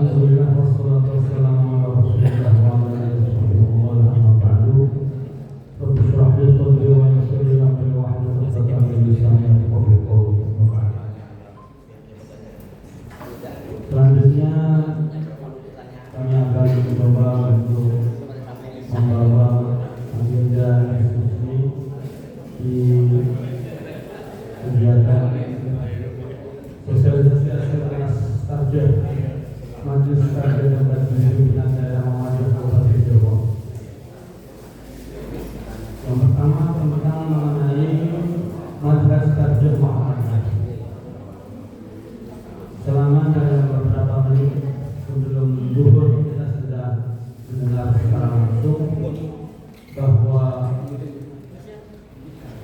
Alhamdulillah wassalatu wassalamu ala Rasulillah wa ala alihi wa sahbihi amma ba'du. Rabbi shrah li sadri wa yassir li amri wahlul 'uqdatam min lisani yafqahu qawli. Selanjutnya kami akan mencoba untuk membawa agenda diskusi di kegiatan sosialisasi atas target Majelis Target dan Pimpinan Daerah Muhammadiyah Kabupaten Cirebon. Yang pertama tentang mengenai Majelis Target Muhammadiyah. Selama beberapa menit sebelum zuhur kita sudah mendengar secara langsung bahwa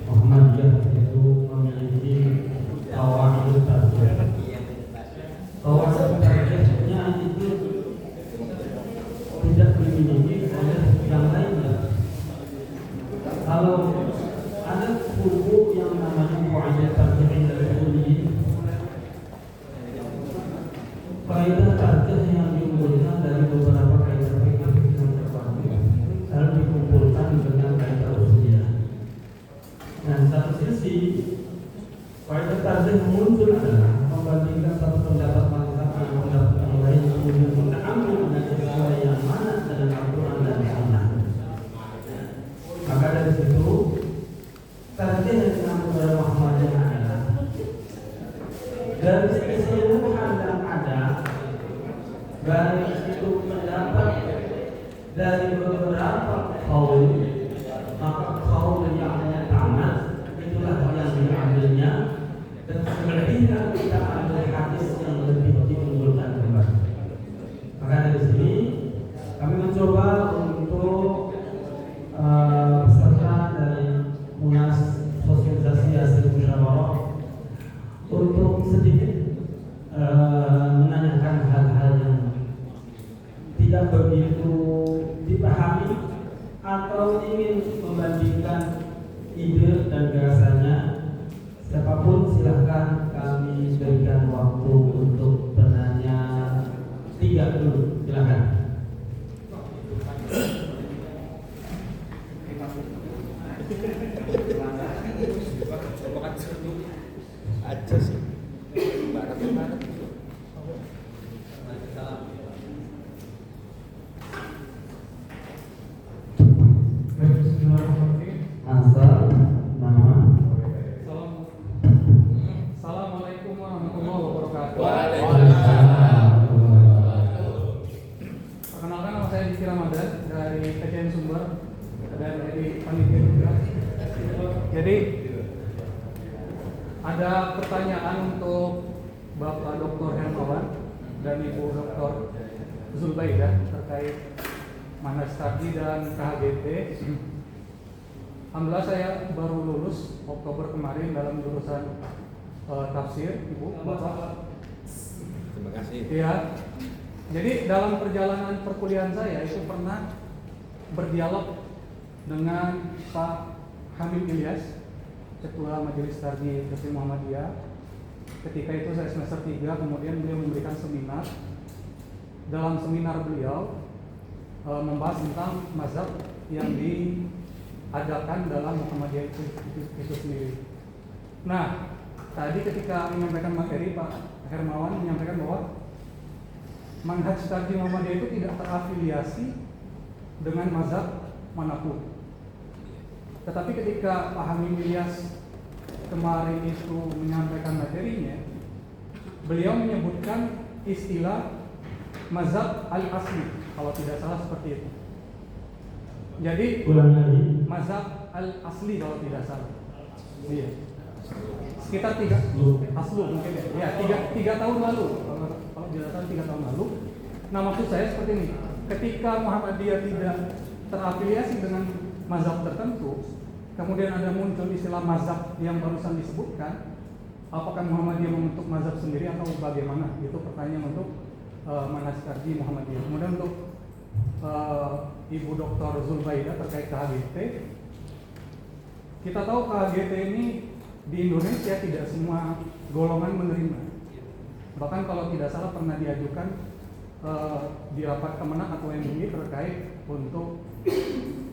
Muhammadiyah itu memiliki qawaid target. Qawaid targetnya itu tidak dimiliki oleh yang lainnya. Kalau ada buku yang namanya qawaid target dari Uli, kaidah target yang diunggulkan dari beberapa kaidah fikih yang terbaru lalu dikumpulkan dengan kaidah usuliyah. Nah, satu sisi kaidah target muncul adalah membandingkan satu pendapat mazhab dengan pendapat yang lain, kemudian mengambil sesuai yang mana dengan Al-Quran dan Sunnah. Maka dari situ target yang diambil oleh Muhammadiyah adalah dari keseluruhan yang ada, baik itu pendapat dari beberapa qaul, maka qaul yang tamat itulah yang diambilnya, dan selebihnya kita ambil hadis yang lebih diunggulkan kembali. Maka dari sini kami mencoba untuk peserta dari Munas Sosialisasi Hasil Musyawarah untuk sedikit menanyakan hal-hal yang tidak begitu dipahami atau ingin membandingkan ide dan gagasannya. Siapapun silahkan kami berikan waktu untuk bertanya. 3 dulu, silahkan. Aja sih. Barat. Asal, nama. Assalamualaikum warahmatullahi wabarakatuh. Waalaikumsalam. Perkenalkan, nama saya Diki Ramadan dari PCN Sumber dan dari panitia juga. Jadi ada pertanyaan untuk Bapak Dr. Hermawan dan Ibu Dr. Zulbaidah terkait Manhaj Tarji dan KHGT. Alhamdulillah saya baru lulus Oktober kemarin dalam jurusan tafsir, Ibu, Bapak. Terima kasih. Ya. Jadi dalam perjalanan perkuliahan saya itu pernah berdialog dengan Pak Hamid Ilyas, Ketua Majelis Tarji Muslim Muhammadiyah. Ketika itu saya semester 3, kemudian beliau memberikan seminar. Dalam seminar beliau membahas tentang mazhab yang diadakan dalam Muhammadiyah itu sendiri. Nah, tadi ketika menyampaikan materi, Pak Hermawan menyampaikan bahwa Manhaj Tarji Muhammadiyah itu tidak terafiliasi dengan mazhab manapun. Tetapi ketika Pak Hamid Ilyas kemarin itu menyampaikan materinya, beliau menyebutkan istilah mazhab al-asli, kalau tidak salah seperti itu. Jadi Ulang lagi. mazhab al-asli kalau tidak salah. Iya. Sekitar 3 aslu mungkin ya. Ya, 3 tahun lalu. Kalau tidak salah 3 tahun lalu. Nah, maksud saya seperti ini. Ketika Muhammadiyah tidak terafiliasi dengan mazhab tertentu, kemudian ada muncul istilah mazhab yang barusan disebutkan, apakah Muhammadiyah membentuk mazhab sendiri atau bagaimana? Itu pertanyaan untuk Manhaj Tarji Muhammadiyah. Kemudian untuk Ibu Dr. Zulbaidah terkait KHGT, kita tahu KHGT ini di Indonesia tidak semua golongan menerima. Bahkan kalau tidak salah pernah diajukan di rapat Kemenak atau MUI terkait untuk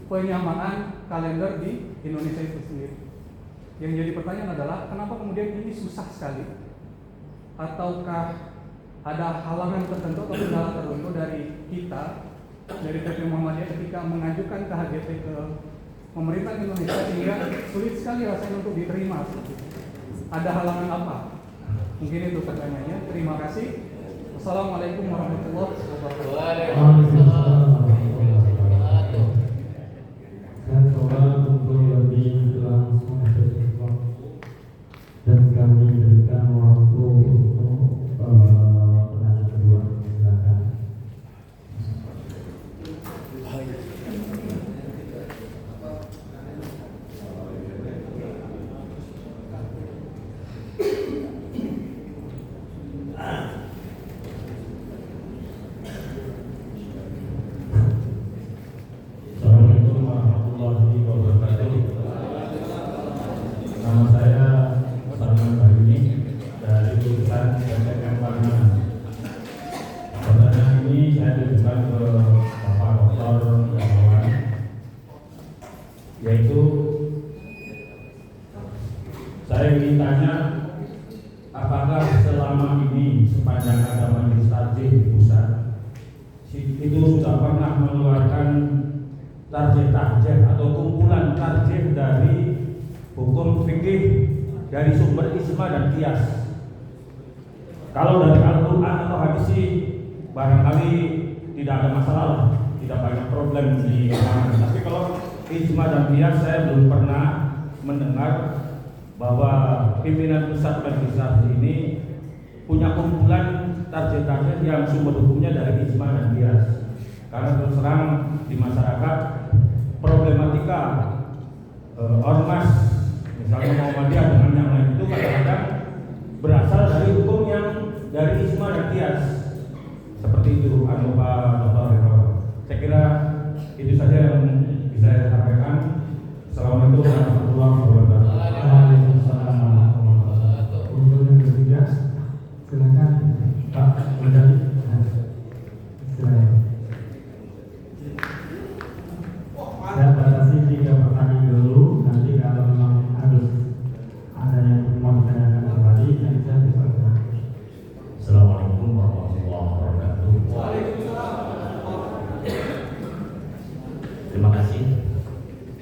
penyamaan kalender di Indonesia itu sendiri. Yang jadi pertanyaan adalah kenapa kemudian ini susah sekali? Ataukah ada halangan tertentu atau kendala tertentu dari kita, dari PP Muhammadiyah ketika mengajukan KHGP ke pemerintah Indonesia sehingga sulit sekali rasanya untuk diterima? Ada halangan apa? Mungkin itu pertanyaannya. Terima kasih. Wassalamualaikum warahmatullahi wabarakatuh. Saya coba untuk lebih langsung dan kami berikan waktu untuk pertanyaan kedua. Silakan. Assalamualaikum warahmatullahi wabarakatuh. Nama saya Salman Bayuni dari jurusan SMM Panganan. Pertanyaan ini saya tujukan ke Bapak Dr. Hermawan, yaitu saya ingin tanya, apakah selama ini sepanjang ada majelis tarjih di pusat itu sudah pernah mengeluarkan tarjih atau kumpulan tarjih dari hukum fikih dari sumber ijma dan qiyas? Kalau dari Al-Quran atau hadis sih barangkali tidak ada masalah, tidak banyak problem di lapangan. Tapi kalau ijma dan qiyas saya belum pernah mendengar bahwa pimpinan pusat majelis tarjih ini punya kumpulan tarjih yang sumber hukumnya dari ijma dan qiyas. Karena terus terang di masyarakat problematika ormas misalnya Muhammadiyah dengan yang lain itu kadang-kadang berasal dari hukum yang dari ijma dan qiyas. Seperti itu Pak Dr. Hermawan. Saya kira itu saja yang bisa saya sampaikan. Assalamualaikum warahmatullahi wabarakatuh. Waalaikumsalam warahmatullahi wabarakatuh. Untuk yang ketiga, silakan Pak Mendali. Silakan. Saya batasi 3 pertanyaan dulu. Nanti kalau memang harus ada yang mau ditanyakan kembali, nanti saya bisa. Assalamualaikum warahmatullahi wabarakatuh. Terima kasih.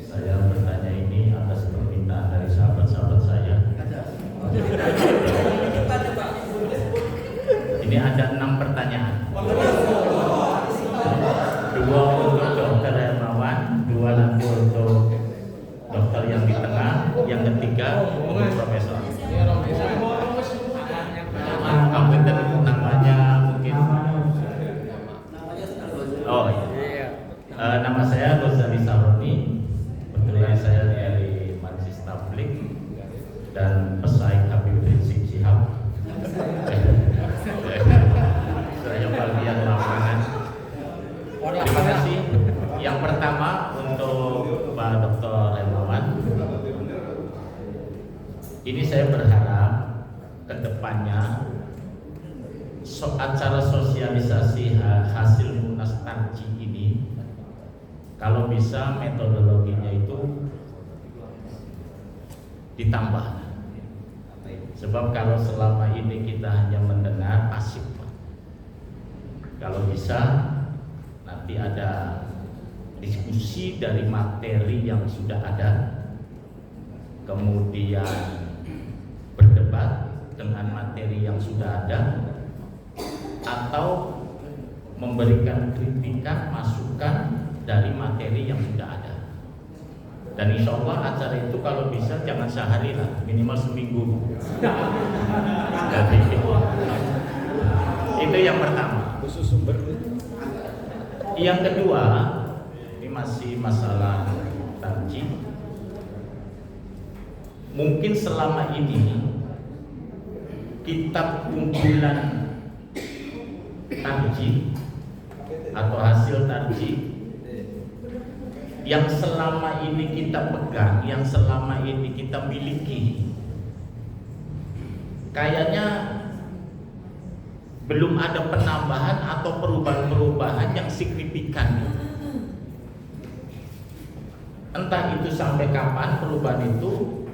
Saya bertanya ini atas permintaan dari sahabat-sahabat saya. Ini ada 6 pertanyaan. 2 untuk Dr. Hermawan, 2 nanti untuk dokter yang di tengah, yang ketiga untuk profesor. Komputer namanya mungkin. Oh iya. Nama saya Ghazali Saroni. Kebetulan saya dari Majelis Tabligh dan pesaing Habib Rizik Syihab. Saya bagian lapangan. Terima kasih. Yang pertama untuk Pak Dr. Hermawan. Ini saya berharap ke depannya acara sosialisasi hasil munas tarjih ini kalau bisa metodologinya itu ditambah. Sebab kalau selama ini kita hanya mendengar pasif. Kalau bisa nanti ada diskusi dari materi yang sudah ada, kemudian berdebat dengan materi yang sudah ada, atau memberikan kritikan, masukan dari materi yang sudah ada. Dan insya Allah acara itu kalau bisa jangan sehari lah, minimal seminggu. Jadi, itu yang pertama. Khusus sumber. Yang kedua, ini masih masalah tarjih. Mungkin selama ini kitab kumpulan tarjih atau hasil tarjih yang selama ini kita pegang, yang selama ini kita miliki, kayaknya belum ada penambahan atau perubahan-perubahan yang signifikan. Entah itu sampai kapan perubahan itu,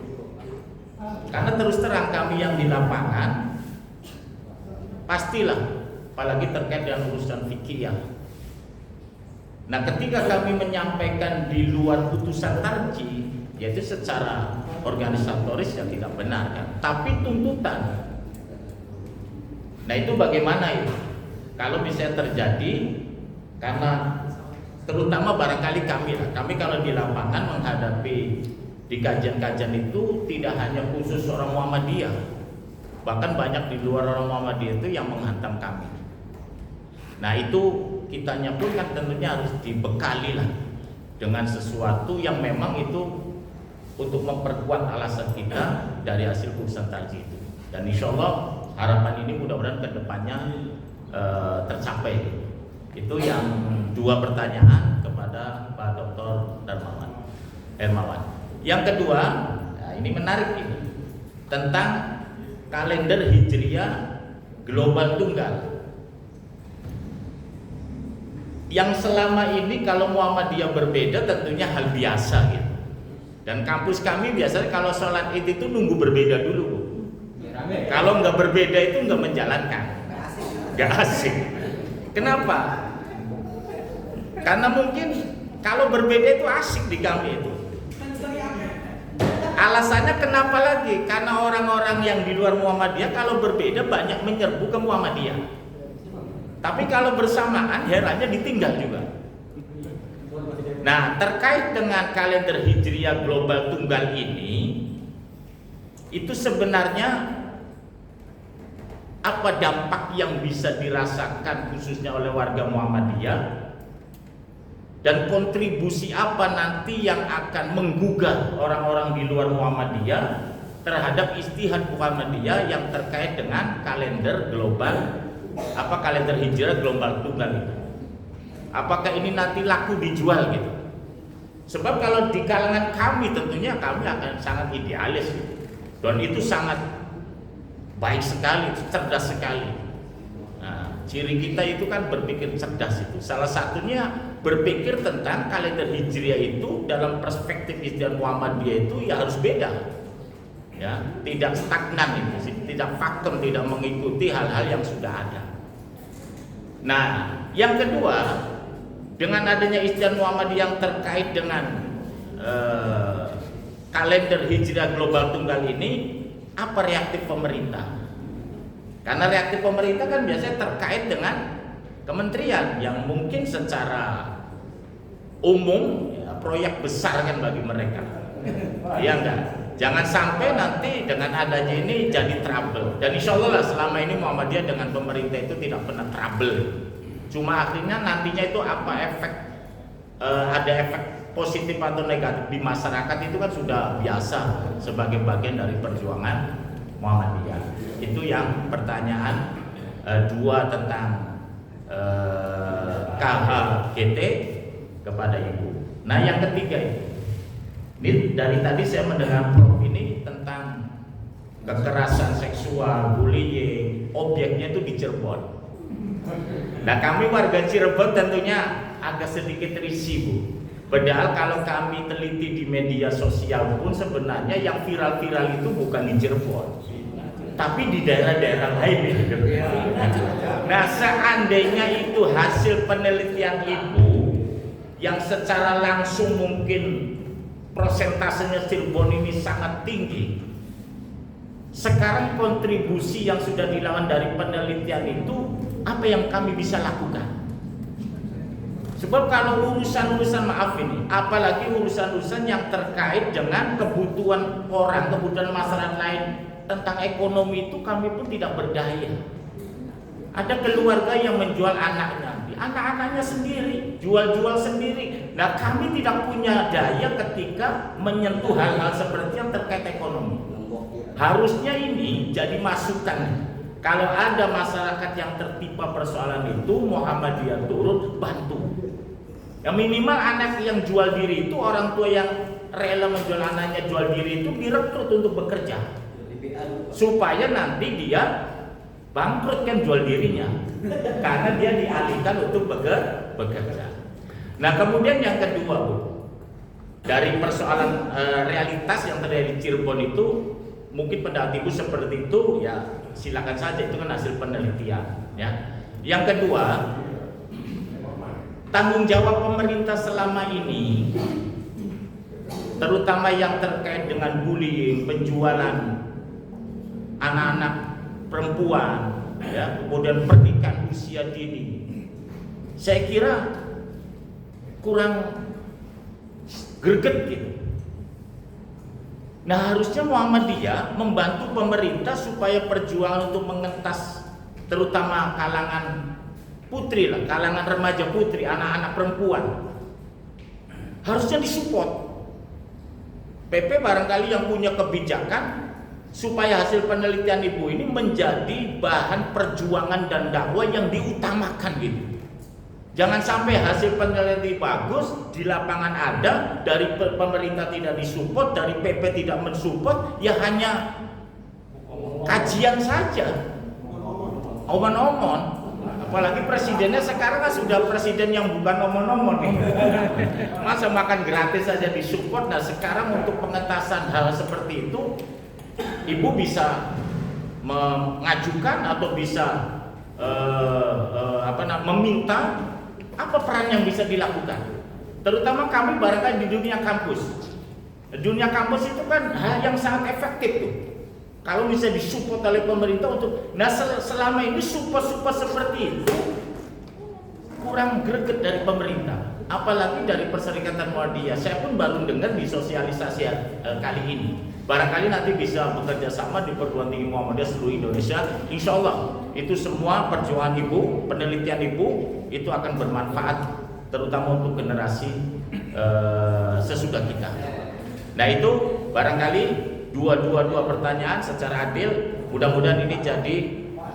karena terus terang kami yang di lapangan pastilah, apalagi terkait dengan urusan fikih. Nah, ketika kami menyampaikan di luar putusan tarjih, yaitu secara organisatoris yang tidak benar kan, tapi tuntutan. Nah, itu bagaimana itu? Kalau bisa terjadi, karena terutama barangkali kami kalau di lapangan menghadapi di kajian-kajian itu tidak hanya khusus orang Muhammadiyah, bahkan banyak di luar orang Muhammadiyah itu yang menghantam kami. Nah, itu kitanya pun kan tentunya harus dibekali lah dengan sesuatu yang memang itu untuk memperkuat alasan kita dari hasil putusan tarjih itu. Dan insya Allah harapan ini mudah-mudahan kedepannya tercapai. Itu yang dua pertanyaan kepada Pak Dr. Hermawan. Yang kedua, nah ini menarik ini, tentang kalender Hijriah global tunggal. Yang selama ini kalau Muhammadiyah berbeda tentunya hal biasa gitu. Dan kampus kami biasanya kalau sholat Id itu nunggu berbeda dulu. Kalau nggak berbeda itu nggak menjalankan, nggak asik. Kenapa? Karena mungkin kalau berbeda itu asik di kami itu. Alasannya kenapa lagi? Karena orang-orang yang di luar Muhammadiyah kalau berbeda banyak menyerbu ke Muhammadiyah. Tapi kalau bersamaan herannya ditinggal juga. Nah, terkait dengan kalender Hijriah global tunggal ini, itu sebenarnya apa dampak yang bisa dirasakan khususnya oleh warga Muhammadiyah, dan kontribusi apa nanti yang akan menggugah orang-orang di luar Muhammadiyah terhadap istihad Muhammadiyah yang terkait dengan kalender global, kalender Hijriah global tunggal itu. Apakah ini nanti laku dijual gitu? Sebab kalau di kalangan kami tentunya kami akan sangat idealis dan itu sangat baik sekali, cerdas sekali. Nah, ciri kita itu kan berpikir cerdas itu. Salah satunya berpikir tentang kalender Hijriah itu dalam perspektif Islam Muhammadiyah itu ya harus beda. Ya, tidak stagnan itu, tidak vakum, tidak mengikuti hal-hal yang sudah ada. Nah, yang kedua, dengan adanya Islam Muhammadiyah yang terkait dengan kalender Hijriah global tunggal ini, apa reaktif pemerintah? Karena reaktif pemerintah kan biasanya terkait dengan kementerian yang mungkin secara umum ya, proyek besar kan bagi mereka. Iya enggak? Jangan sampai nanti dengan adanya ini jadi trouble. Dan insya Allah lah selama ini Muhammadiyah dengan pemerintah itu tidak pernah trouble. Cuma akhirnya nantinya itu apa efek, ada efek positif atau negatif di masyarakat itu kan sudah biasa sebagai bagian dari perjuangan Muhammadiyah. Itu yang pertanyaan dua tentang KHGT kepada Ibu. Nah, yang ketiga ini dari tadi saya mendengar Prof ini tentang kekerasan seksual, bullying, objeknya itu di Cirebon. Nah, kami warga Cirebon tentunya agak sedikit risih, Bu. Padahal kalau kami teliti di media sosial pun sebenarnya yang viral-viral itu bukan di Cirebon, tapi di daerah-daerah lain. Nah, seandainya itu hasil penelitian Ibu yang secara langsung mungkin prosentasenya Cirebon ini sangat tinggi. Sekarang kontribusi yang sudah dilakukan dari penelitian itu apa yang kami bisa lakukan? Sebab kalau urusan-urusan maaf ini, apalagi urusan-urusan yang terkait dengan kebutuhan orang, kebutuhan masyarakat lain tentang ekonomi itu kami pun tidak berdaya. Ada keluarga yang menjual anaknya, anak-anaknya sendiri, jual-jual sendiri. Nah, kami tidak punya daya ketika menyentuh hal-hal seperti yang terkait ekonomi. Harusnya ini jadi masukan. Kalau ada masyarakat yang tertimpa persoalan itu, Muhammadiyah turun bantu. Yang minimal anak yang jual diri itu, orang tua yang rela menjual anaknya jual diri itu direkrut untuk bekerja, supaya nanti dia bangkrut kan jual dirinya karena dia dialihkan untuk bekerja. Nah kemudian yang kedua Bu, dari persoalan realitas yang terjadi di Cirebon itu, mungkin pendapat Ibu seperti itu ya silakan saja, itu kan hasil penelitian ya. Yang kedua, tanggung jawab pemerintah selama ini, terutama yang terkait dengan bullying, penjualan anak-anak perempuan, ya, kemudian pernikahan usia dini, saya kira kurang greget gitu. Nah harusnya Muhammadiyah membantu pemerintah supaya perjuangan untuk mengentas terutama kalangan putri lah, kalangan remaja putri, anak-anak perempuan harusnya disupport. PP barangkali yang punya kebijakan supaya hasil penelitian Ibu ini menjadi bahan perjuangan dan dakwah yang diutamakan gitu. Jangan sampai hasil penelitian bagus, di lapangan ada, dari pemerintah tidak disupport, dari PP tidak mensupport, ya hanya kajian saja, omon-omon. Apalagi presidennya sekarang kan sudah presiden yang bukan omon-omon nih. Masa makan gratis saja disupport. Nah sekarang untuk pengentasan hal seperti itu, Ibu bisa mengajukan atau bisa meminta apa peran yang bisa dilakukan, terutama kami barangkali di dunia kampus. Dunia kampus itu kan hal yang sangat efektif tuh, kalau bisa disupport oleh pemerintah untuk. Nah selama ini support seperti itu kurang greget dari pemerintah, apalagi dari Perserikatan Muhammadiyah. Saya pun baru dengar di sosialisasi kali ini. Barangkali nanti bisa bekerja sama di Perguruan Tinggi Muhammadiyah seluruh Indonesia. Insya Allah itu semua perjuangan Ibu, penelitian Ibu itu akan bermanfaat, terutama untuk generasi sesudah kita. Nah itu barangkali dua pertanyaan secara adil. Mudah-mudahan ini jadi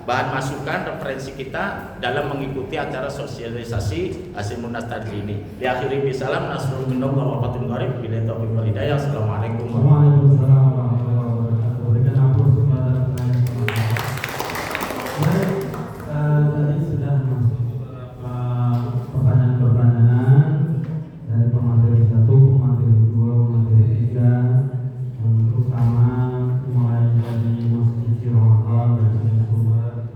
bahan masukan referensi kita dalam mengikuti acara sosialisasi hasil Munas tadi ini. Di akhiri bisalam nasrul minallah wa fatul qarib billahi taufiq wal hidayah. Assalamualaikum warahmatullahi wabarakatuh. Berikan ampun kepada baik, tadi sudah masuk beberapa pertanyaan dari pemateri 1, pemateri 2, pemateri 3, yang terutama mulai dari Masjid Ramadan dan sumber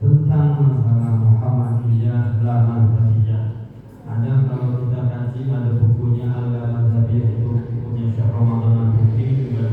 tentang masalah Muhammadiyah la Mazhabiyah. Ada kalau kita kaji ada bukunya Al-Mazhabiyah, itu bukunya Syekh Ramadan Al-Bukhari, juga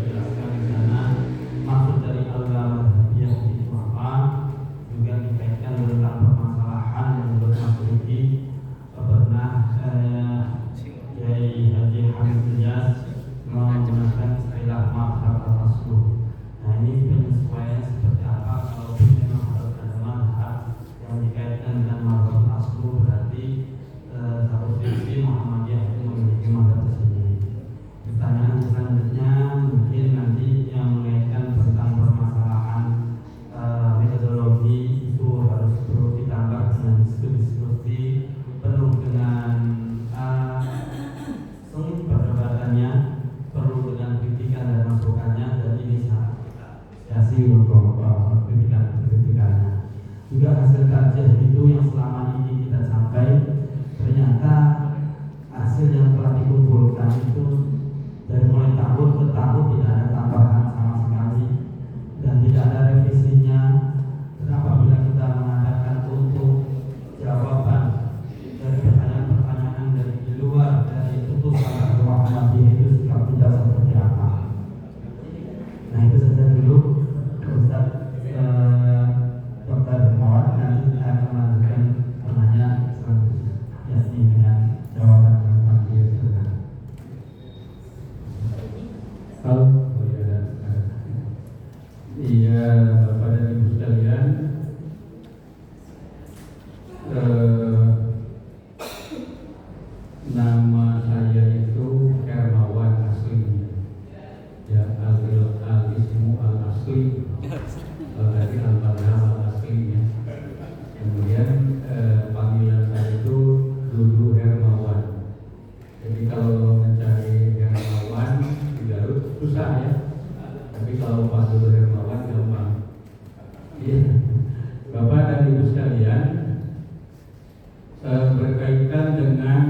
berkaitan dengan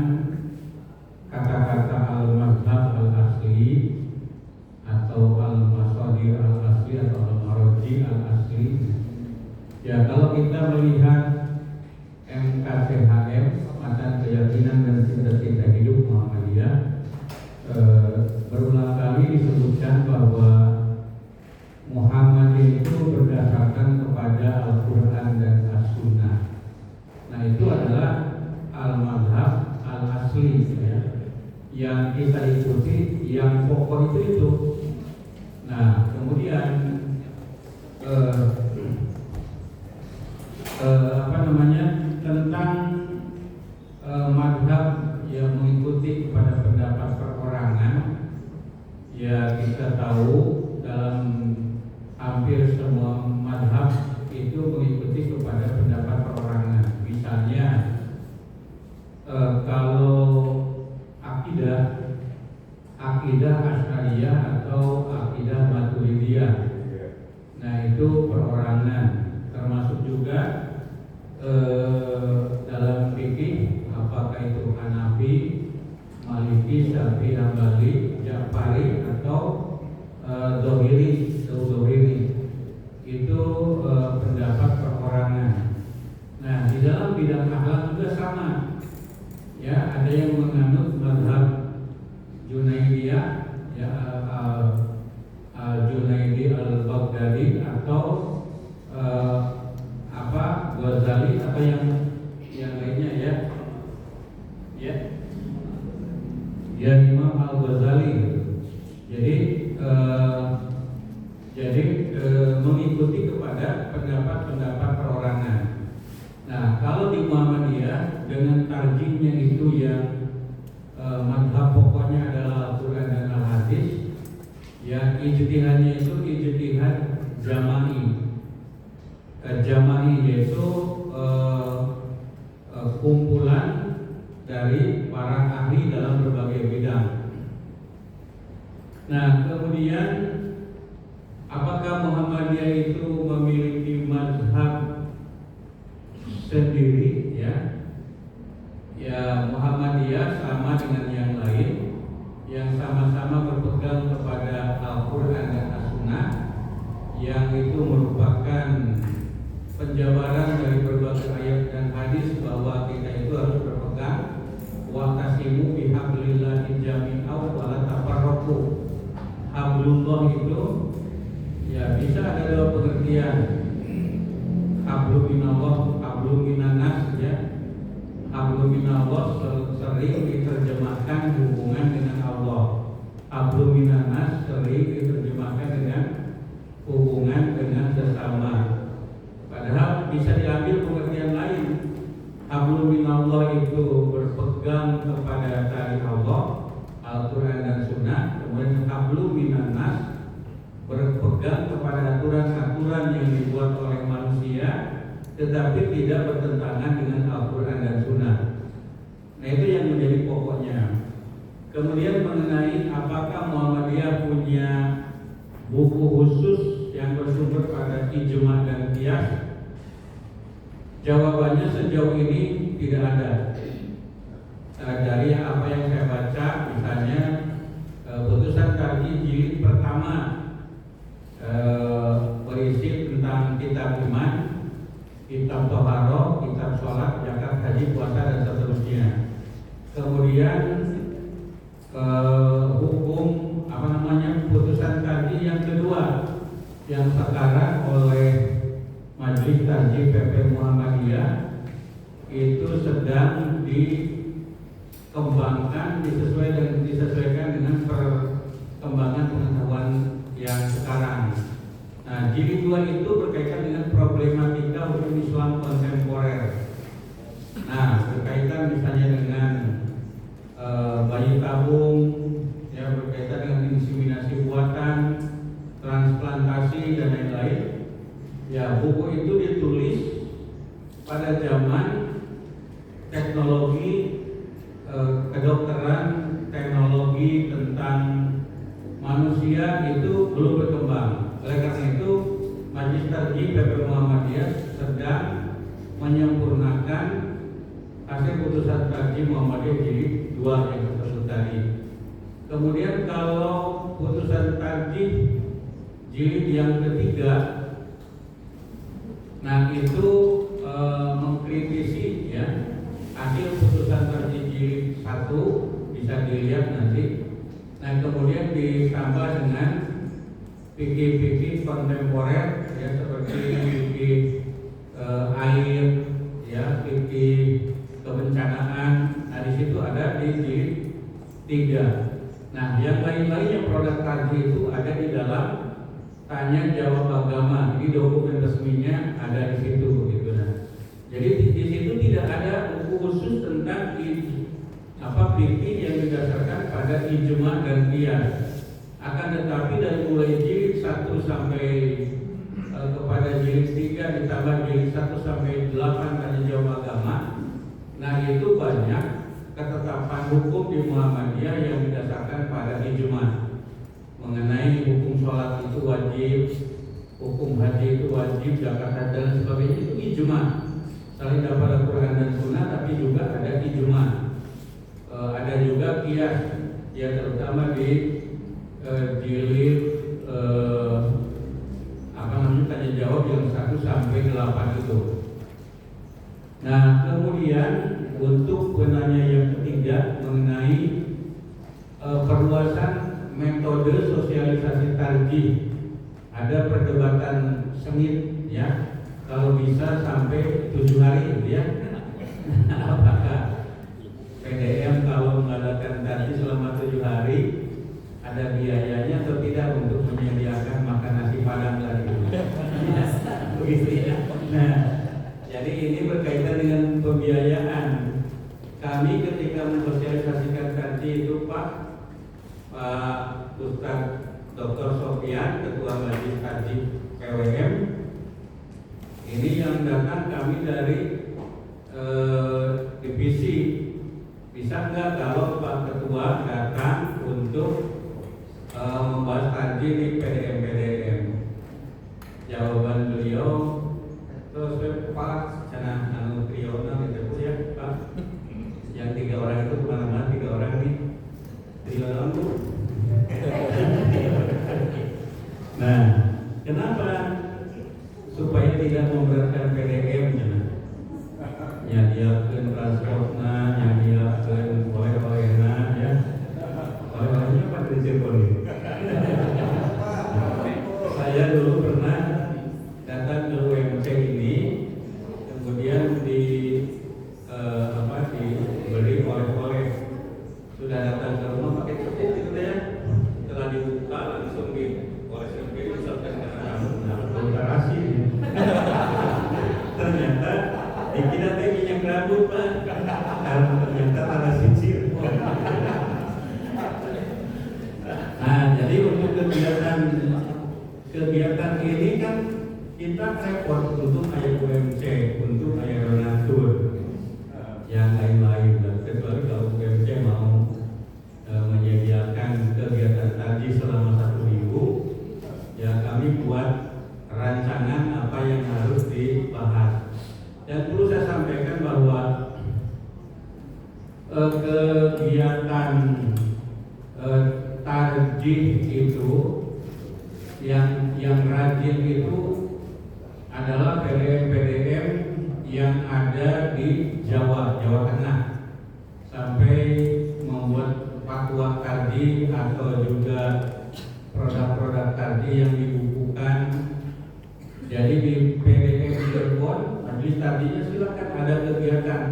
kata-kata al-mazhab al-asli atau al-masadi al-asli atau al-maroji al-asli. Ya, kalau kita melihat MKCHM, Matan Keyakinan dan Cita-Cita Hidup Muhammadiyah, berulang kali disebutkan bahwa Muhammadiyah itu berdasarkan kepada Al-Quran dan As-Sunnah. Nah, itu adalah al-mazhab al-asli, ya, yang kita ikuti, yang pokok itu. Nah, kemudian tentang mazhab yang mengikuti kepada pendapat perorangan, ya kita tahu dalam hampir semua mazhab itu mengikuti kepada pendapat perorangan. Misalnya kalau akidah Asy'ariyah atau akidah Maturidiyah, nah itu perorangan. Termasuk juga dalam fikih, apakah itu Hanafi, Maliki, Syafi'i, Hambali, Ja'fari atau Zohiri, itu pendapat perorangan. Nah, di dalam bidang akhlak juga sama. Ya, ada yang menganut mazhab Junaidiyah, ya, Junaidi al-Baghdadi atau Ghazali atau yang lainnya, ya Imam al-Ghazali. Jadi mengikuti kepada pendapat perorangan. Nah, kalau di Muhammadiyah dengan tarjihnya itu yang mazhab pokoknya adalah Al-Quran dan Al-Hadis, ya ijtihadnya itu ijtihad jama'i. Jama'i yaitu kumpulan dari para ahli dalam berbagai bidang. Nah, kemudian apakah Muhammadiyah itu memiliki mazhab sendiri? Ya, Muhammadiyah sama dengan yang lain yang sama-sama berpegang kepada Al-Quran dan As-Sunnah, yang itu merupakan penjabaran dari berbagai ayat dan hadis bahwa kita itu harus berpegang wa'tasimu bihablillahi jami'an wa la tafarraqu. Hablullah itu ya bisa ada dua pengertian. Hablum minallah, hablum minannas, ya. Hablum minallah sering diterjemahkan hubungan dengan Allah. Hablum minannas sering diterjemahkan dengan hubungan dengan sesama. Padahal bisa diambil pengertian lain. Hablum minallah itu berpegang kepada tali Allah, Al-Quran dan Sunnah. Kemudian hablum minannas berpegang kepada aturan-aturan yang dibuat oleh manusia, tetapi tidak bertentangan dengan Al-Quran dan Sunnah. Nah, itu yang menjadi pokoknya. Kemudian mengenai apakah Muhammadiyah punya buku khusus yang bersumber pada ijma' dan qiyas, jawabannya sejauh ini tidak ada. Dari apa yang saya baca, misalnya putusan tarjih jilid pertama berisi tentang kitab iman, kitab toharoh, kitab sholat, zakat, haji, puasa dan seterusnya. Kemudian hukum putusan tarjih yang kedua yang sekarang oleh Majelis Tarjih PP Muhammadiyah itu sedang dikembangkan, disesuaikan dengan perkembangan pengetahuan yang sekarang. Nah, jilid 2 itu berkaitan dengan problematika hukum Islam kontemporer. Nah, berkaitan misalnya dengan bayi tabung, ya, berkaitan dengan inseminasi buatan, transplantasi dan lain-lain. Ya, buku itu ditulis pada zaman teknologi kedokteran, teknologi tentang manusia itu belum berkembang. Oleh karena itu, Majelis Tarjih PP Muhammadiyah sedang menyempurnakan hasil putusan tarjih Muhammadiyah jilid 2 yang tersebut tadi. Kemudian kalau putusan tarjih jilid yang ketiga, nah itu mengkritisi ya hasil putusan tarjih jilid 1, bisa dilihat nanti. Nah kemudian ditambah dengan fikih-fikih kontemporer ya seperti fikih air ya, fikih kebencanaan. Nah di situ ada di jilid 3. Nah, yang lain-lainnya produk tarjih itu ada di dalam tanya jawab agama. Jadi dokumen resminya ada di situ gitu. Nah, jadi di situ tidak ada buku khusus tentang fikih yang didasarkan pada ijma dan qiyas. Akan tetapi dari mulai jilid 1 sampai kepada jilid 3 ditambah jilid 1 sampai 8 tanya jawab agama. Nah, itu banyak ketetapan hukum di Muhammadiyah yang didasarkan pada ijma mengenai hukum sholat itu wajib, hukum haji itu wajib, zakat dan sebagainya, itu ijma. Selain dapat Al-Quran dan Sunnah, tapi juga ada ijma. Ada juga qiyas, ya terutama di jilid tanya jawab yang 1 sampai 8 itu. Nah kemudian untuk penanya yang ketiga mengenai perluasan metode sosialisasi tarjih, ada perdebatan sengit ya, kalau bisa sampai 7 hari ya. Apakah PDM kalau mengadakan tarjih selama 7 hari ada biayanya atau tidak untuk menyediakan makan nasi padang tadi? Begitu ya. Nah, jadi ini berkaitan dengan pembiayaan. Kami ketika mensosialisasikan tarjih itu Pak Ustadz Dr. Sofian, Ketua Majelis Tarjih PWM, ini yang datang kami dari divisi. Bisa nggak kalau Pak Ketua datang untuk membahas tarjih di PDM? Jawaban beliau, terus Pak, karena Triyono itu ya Pak, yang 3 orang itu kemana-mana, 3 orang nih Triyono itu. Nah, kenapa? Supaya tidak memberatkan PDM ya, dia ke transportnya, yang dia ke oleh-olehnya ya, oleh-olehnya Pak di Cirebon. Saya dulu pernah datang ke UMC ini, kemudian diberi oleh-oleh. Sudah datang ke rumah pakai tiket gitu ya, setelah dibuka langsung oleh-oleh diserahkan ke narasi. Ternyata dikira minyak rambut Pak, ternyata tanah sisir. Nah, jadi untuk kegiatan ini kan kita repot untuk ayat UMC, untuk ayat donatur, yang lain-lain. Dan kecuali kalau UMC mau menyediakan kegiatan tarjih selama 1 minggu, ya kami buat rancangan apa yang harus dibahas. Dan perlu saya sampaikan bahwa kegiatan tarjih itu yang rajin itu adalah PDM yang ada di Jawa Tengah, sampai membuat fatwa tarjih atau juga produk-produk tarjih yang dibukukan. Jadi di PDM Cirebon, majelis tarjihnya silakan ada kegiatan.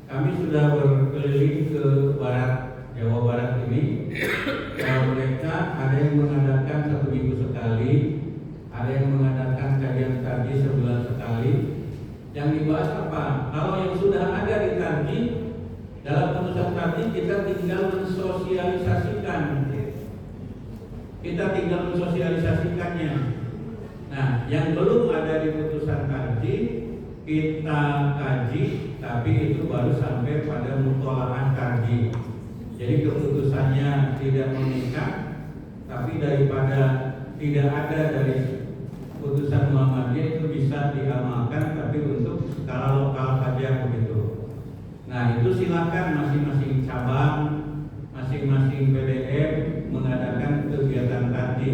Kami sudah berkeliling ke Jawa Barat ini. Mereka ada yang mengadakan 1 minggu sekali, ada yang mengadakan kajian tarjih sebulan sekali. Yang dibahas apa? Kalau yang sudah ada di tarjih, dalam putusan tarjih kita tinggal mensosialisasikannya. Nah, yang belum ada di putusan tarjih kita kaji, tapi itu baru sampai pada mutolaah tarjih. Jadi keputusannya tidak mengikat, tapi daripada tidak ada dari putusan Muhammadiyah itu bisa diamalkan, tapi untuk skala lokal saja begitu. Nah itu silakan masing-masing cabang, masing-masing PDM mengadakan kegiatan tadi.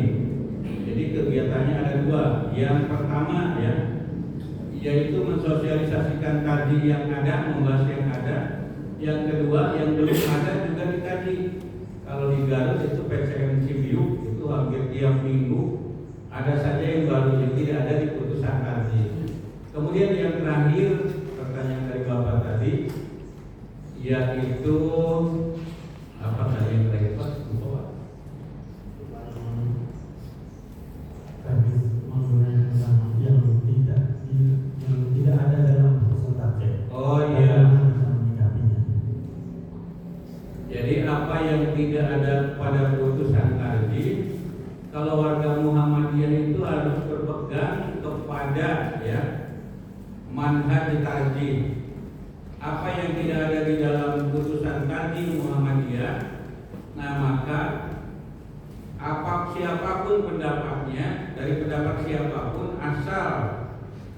Jadi kegiatannya ada dua. Yang pertama yaitu mensosialisasikan tadi yang ada, membahas yang ada. Yang kedua yang belum ada juga dikaji. Kalau di Garut itu PCM Cibiuk itu hampir tiap minggu ada saja yang baru, yang tidak ada di putusan tadi. Kemudian yang terakhir pertanyaan dari Bapak tadi, yaitu apa tadi yang terakhir Pak? yang tidak ada dalam putusan target. Oh iya. Jadi apa yang tidak ada pada putusan tadi, kalau warga Muhammadiyah itu harus berpegang kepada manhaj tarjih. Apa yang tidak ada di dalam putusan tarjih Muhammadiyah, nah maka siapapun pendapatnya, dari pendapat siapapun, asal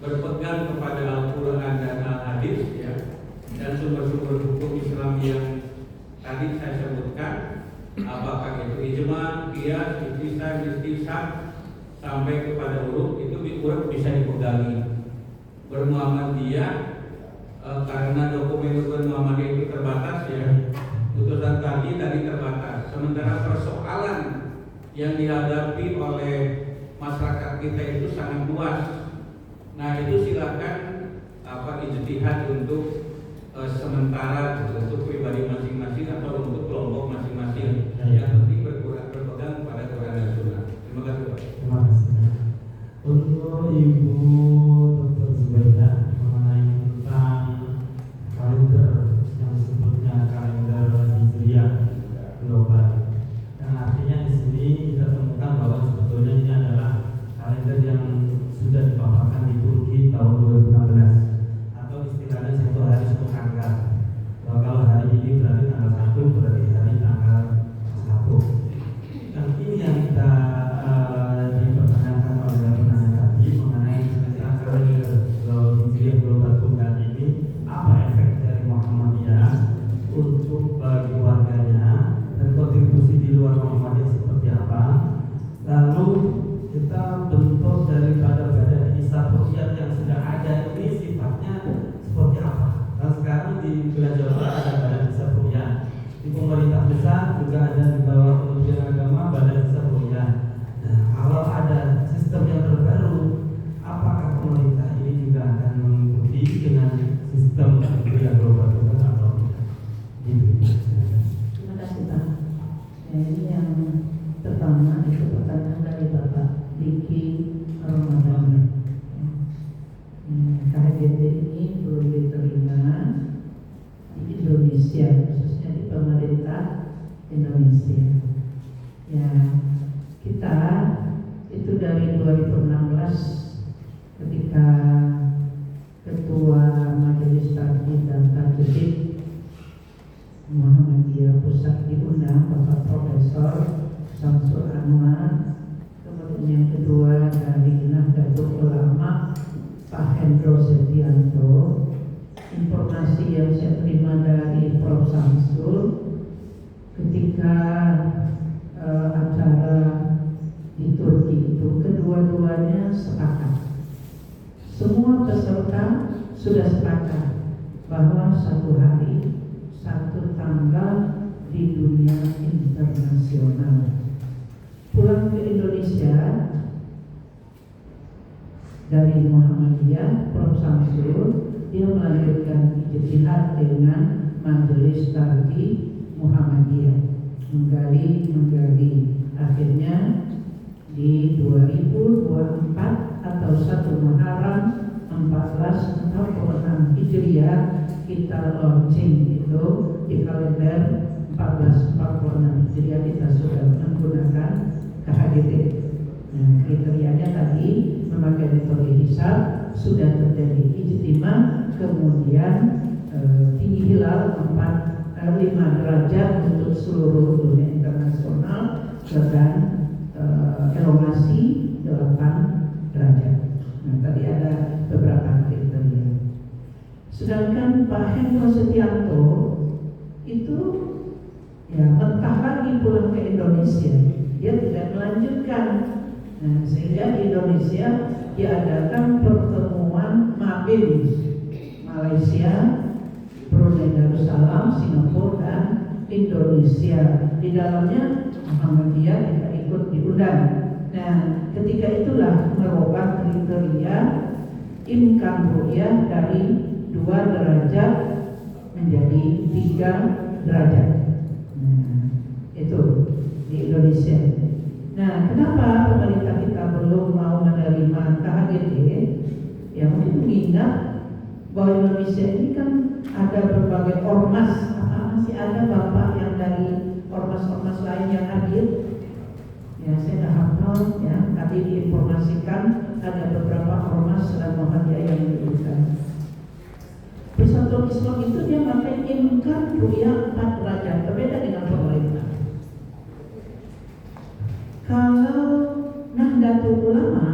berpegang kepada Al-Quran dan Al-Hadis dan sumber-sumber hukum Islam yang tadi saya sebutkan, apakah itu ijma, qiyas, istisab sampai kepada uruf, itu uruf bisa dipegangi. Bermuhammadiyah karena dokumen-dokumen Muhammadiyah itu terbatas putusan tadi terbatas. Sementara persoalan yang dihadapi oleh masyarakat kita itu sangat luas. Nah itu silakan ijtihad untuk sementara untuk pribadi masing-masing atau untuk kelompok masing-masing. Yang penting berpegang pada Quran dan Sunnah. Terima kasih Pak. Terima kasih. Untuk Ibu Dr. Zubaida mengenai tentang kalender yang disebutnya kalender Hijriah global, yang artinya di sini kita temukan bahwa sebetulnya ini adalah kalender yang sudah dipaparkan di Turki tahun 2016, atau istilahnya satu hari satu tanggal. Kalau hari ini berarti tanggal 1, berarti hari tanggal 1. Dan ini yang kita dipertanyakan oleh penanya tadi mengenai tentang kalender Hijriah global tunggal ini, apa efek dari Muhammadiyah untuk bagi warganya dan kontribusi di luar Muhammadiyah seperti apa. Lalu kita bentuk daripada badan hisab ruqyah yang sudah ada ini sifatnya seperti apa. Dan sekarang di wilayah Jawa Barat ada badan hisab ruqyah, di pemerintah besar juga ada di bawah Kementerian Agama badan hisab ruqyah. Nah, kalau ada sistem yang terbaru, apakah pemerintah ini juga akan mengikuti dengan sistem Hijriah global atau tidak? Terima kasih Pak. Ini yang pertama itu pertanyaan dari Bapak Diki Ramadan. KHGT ini perlu diterima di Indonesia, khususnya di pemerintah Indonesia. Ya, kita itu dari 2016 ketika Ketua Majelis Tarjih dan Tajdid Muhammadiyah Pusat diundang Bapak Profesor Samsul Anwar, kemudian yang kedua dari Nahdlatul Ulama Pak Hendro Setianto. Informasi yang saya terima dari Prof. Samsul ketika acara di Turki itu, kedua-duanya sepakat, semua peserta sudah sepakat bahwa satu hari satu tanggal di dunia internasional. Pulang ke Indonesia dari Muhammadiyah, Prof. Samsul dia melanjutkan ijtihad dengan Majelis Tarjih Muhammadiyah, menggali. Akhirnya di 2024 atau 1 Muharram 1446 Hijriah kita launching itu di kalender 1446 Hijriah kita sudah menggunakan KHGT. Nah, kriterianya tadi memakai metode hisab, sudah terjadi ijtima, kemudian tinggi hilal 5 derajat untuk seluruh dunia internasional dan elongasi 8 derajat. Nah, tadi ada beberapa kriteria. Sedangkan Pak Hendro Setianto itu ya mentah lagi pulang ke Indonesia, dia tidak melanjutkan. Nah, sehingga di Indonesia diadakan pertemuan Mabim, Malaysia, Brunei Darussalam, Singapura dan Indonesia. Di dalamnya Muhammadiyah tidak ikut diundang. Nah, ketika itulah merubah kriteria imkan ru'yah dari 2 derajat menjadi 3 derajat. Nah, itu di Indonesia. Nah, kenapa pemerintah kita belum mau menerima KHGT? Ya mungkin mengingat bahwa Indonesia ini kan ada berbagai ormas. Masih ada bapak yang dari ormas-ormas lain yang hadir? Ya, saya tidak hafal. Ya, tadi diinformasikan ada beberapa ormas dan Muhammadiyah yang diberikan. Persatuan Islam itu dia pakai imkan ru'yah 4 derajat, berbeda dengan pemerintah. Kalau Nahdlatul Ulama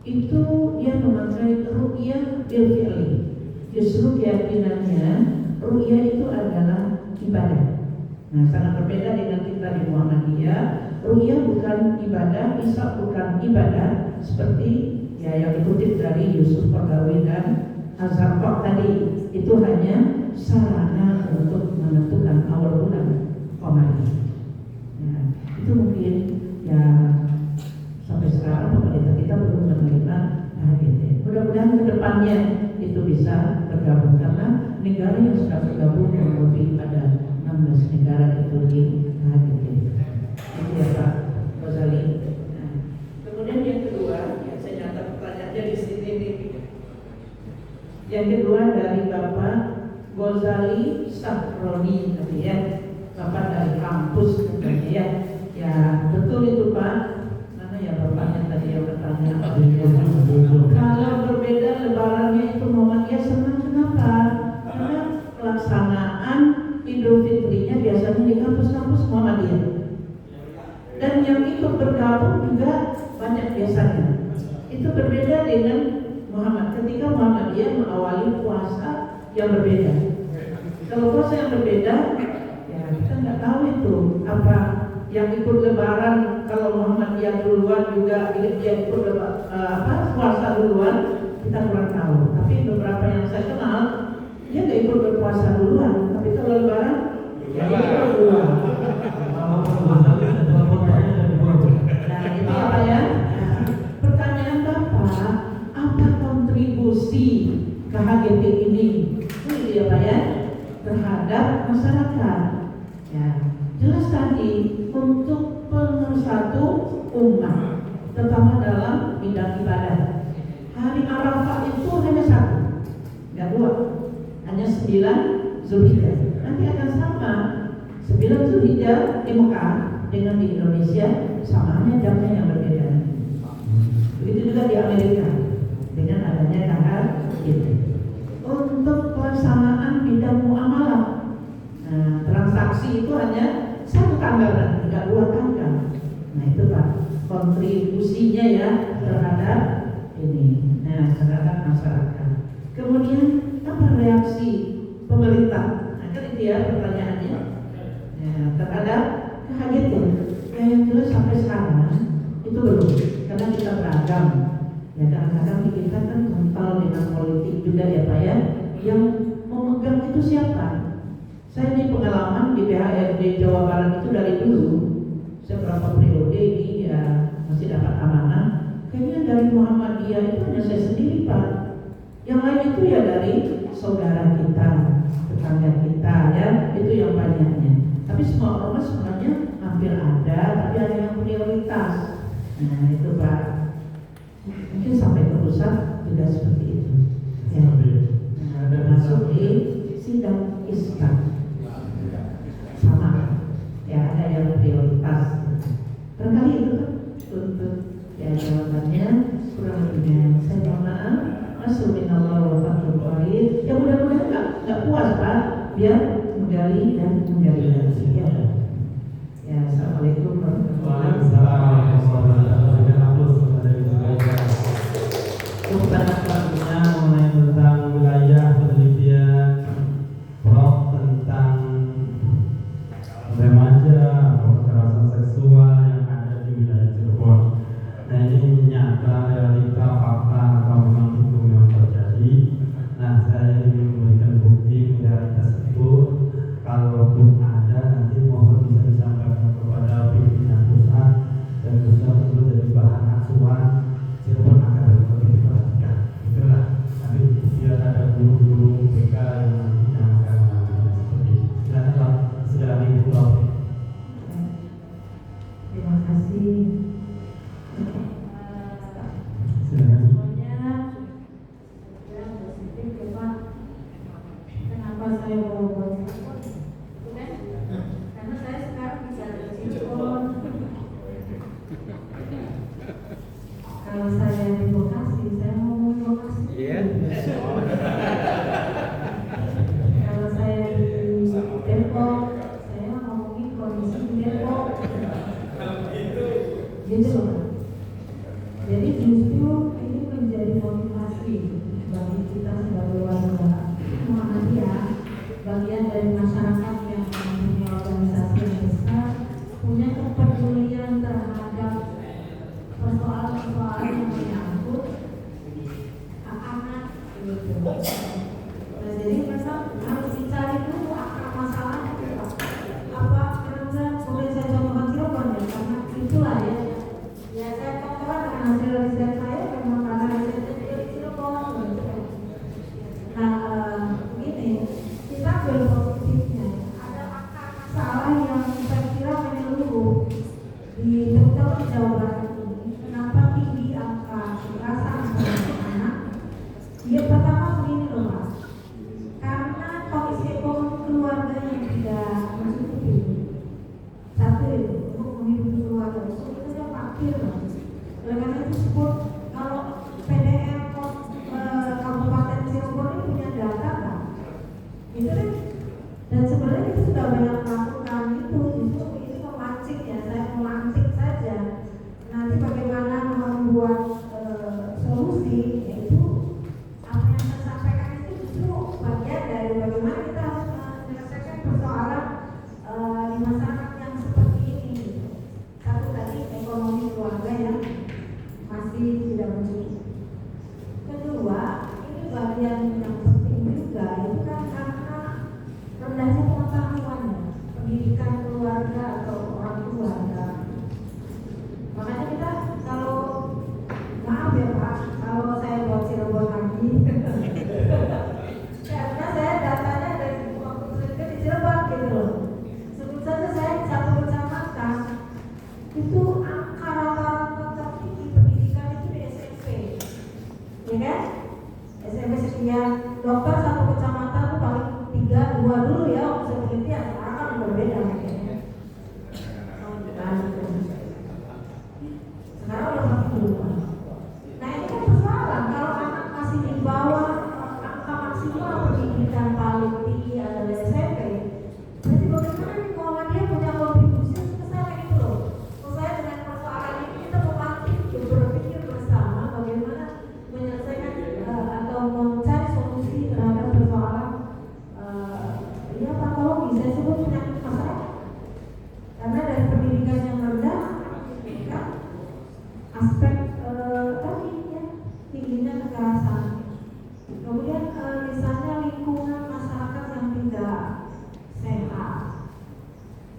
itu dia memakai ru'yah bil fi'li. Justru keyakinannya ru'yah itu adalah ibadah. Nah, sangat berbeda dengan kita di Muhammadiyah. Ru'yah bukan ibadah, Isra bukan ibadah, seperti ya yang dikutip dari Yusuf Qaradawi dan Az-Zarqawi tadi. Itu hanya sarana untuk menentukan awal bulan Qamariyah. Nah, itu mungkin ya sampai sekarang pemerintah kita belum menerima HGT. Mudah-mudahan kedepannya itu bisa bergabung, karena negara yang sudah bergabung lebih ada 16 negara itu di HGT. Itu ya Pak Ghazali. Nah, kemudian yang kedua, ya saya catat pertanyaannya di sini nih. Yang kedua dari Bapak Ghazali Sahroni tadi ya, Bapak dari kampus katanya ya. Ya betul itu Pak. Mana ya bapaknya tadi yang bertanya? Kalau berbeda lebarannya itu Muhammadiyah senang, kenapa? Karena pelaksanaan Idul Fitrinya biasanya di kampus-kampus Muhammadiyah. Dan yang ikut bergabung juga banyak biasanya. Itu berbeda dengan Muhammad. Ketika Muhammadiyah mengawali puasa yang berbeda. Kalau puasa yang berbeda, ya kita nggak tahu itu apa yang ikut lebaran. Kalau Muhammadiyah duluan juga dia ikut puasa duluan, kita kurang tahu. Tapi beberapa yang saya kenal dia nggak ikut berpuasa duluan, tapi kalau lebaran ya ikut duluan. Nah itu apa ya? Pertanyaan Bapak, apa kontribusi KHGT ini? Itu ya Pak ya, terhadap masyarakat. Ya, jelas tadi untuk pemersatu umat, terutama dalam bidang ibadah. Hari Arafah itu hanya 1, nggak 2, hanya 9 Zulhijjah. Nanti akan sama 9 Zulhijjah di Mekah dengan di Indonesia, samanya jamnya yang berbeda. Begitu juga di Amerika dengan adanya KHGT. Untuk pelaksanaan bidang muamalah, nah, transaksi itu hanya 1 tanggal dan tidak 2 tanggal. Nah itu Pak kontribusinya ya terhadap ini. Nah terhadap masyarakat. Kemudian apa reaksi pemerintah? Nah kan itu ya pertanyaannya. Nah, terhadap KHGT. Yang jelas sampai sekarang itu belum, karena kita beragam. Ya kadang-kadang kita kan kental dengan politik juga ya Pak ya. Yang memegang itu siapa? Saya ini pengalaman di BHRD Jawa Barat itu dari dulu. Saya berapa periode ini ya masih dapat amanah. Kayaknya dari Muhammadiyah itu hanya saya sendiri Pak. Yang lain itu ya dari saudara kita, tetangga kita ya, itu yang banyaknya. Tapi semua ormas sebenarnya hampir ada, tapi ada yang prioritas. Nah itu Pak. Mungkin sampai ke pusat juga seperti itu. Ya. Nah, termasuk di sidang isbat sama. Ya ada yang prioritas. Barangkali itu kan untuk ya jawabannya kurang lebihnya. Saya mohon maaf. Assalamualaikum warahmatullahi wabarakatuh. Ya mudah-mudahan nggak puas Pak, biar menggali dan menggali lagi. Ya. Ya assalamualaikum warahmatullahi wabarakatuh. Untuk tanya selanjutnya mengenai tentang wilayah penelitian dari masyarakat yang mempunyai organisasi yang besar, punya kepedulian terhadap persoalan-persoalan yang menyangkut hak anak gitu. Nah, jadi memang harus dicari dulu akar masalahnya apa. Karena boleh saya contohkan Cirebon ya, karena itulah ya. Ya saya contohkan dengan hasil riset saya memang karena risetnya di Cirebon. Nah, begini, kita ambil positifnya. Ada akar masalah yang saya kira menyeluruh terutama di Jawa Barat ini. Kenapa tinggi angka kekerasan terhadap anak? Ya pertama begini loh Mas, karena kondisi ekonomi keluarga yang tidak mencukupi. Satu itu untuk menghidupi keluarga itu kita fakir Mas. Oleh karena itu sebut kalau PDM Kabupaten Cirebon ini punya data kan? Itu kan, dan sebenarnya kita sudah banyak melakukan itu memancing ya, saya memancing saja. Nanti bagaimana membuat solusi, yaitu apa yang saya sampaikan itu justru bagian dari bagaimana kita harus menyelesaikan persoalan di masyarakat yang seperti ini. Satu tadi ekonomi keluarga yang masih tidak mencukupi. Kedua, ini bagian yang penting juga, itu kan karena rendahnya pengetahuan pendidikan keluarga atau orang keluarga. Makanya kita kalau maaf ya Pak, kalau saya buat Cirebon lagi karena saya datanya dari waktu saya di Cirebon gitu loh. Sebut saja saya di satu kecamatan itu angka rata-rata tertinggi pendidikan itu di SMP, ya kan? SMP sekian, dokter satu kecamatan itu paling 3-2 dulu ya, waktu saya penelitian. Sekarang kan berbeda kayaknya. Sekarang udah makin berubah. Nah ini kan persoalan kalau anak masih di bawah angka maksimal pendidikan paling tinggi adalah SMP. Berarti bagaimana nih Muhammadiyah punya kontribusi ke sana gitu loh. Saya dengan persoalan ini kita memancing berpikir bersama bagaimana menyelesaikan atau mencari solusi terhadap persoalan ya patologi saya sebut penyakit masyarakat. Karena dari pendidikan yang rendah ya, aspek tadi ya, tingginya kekerasan. Kemudian misalnya lingkungan masyarakat yang tidak sehat.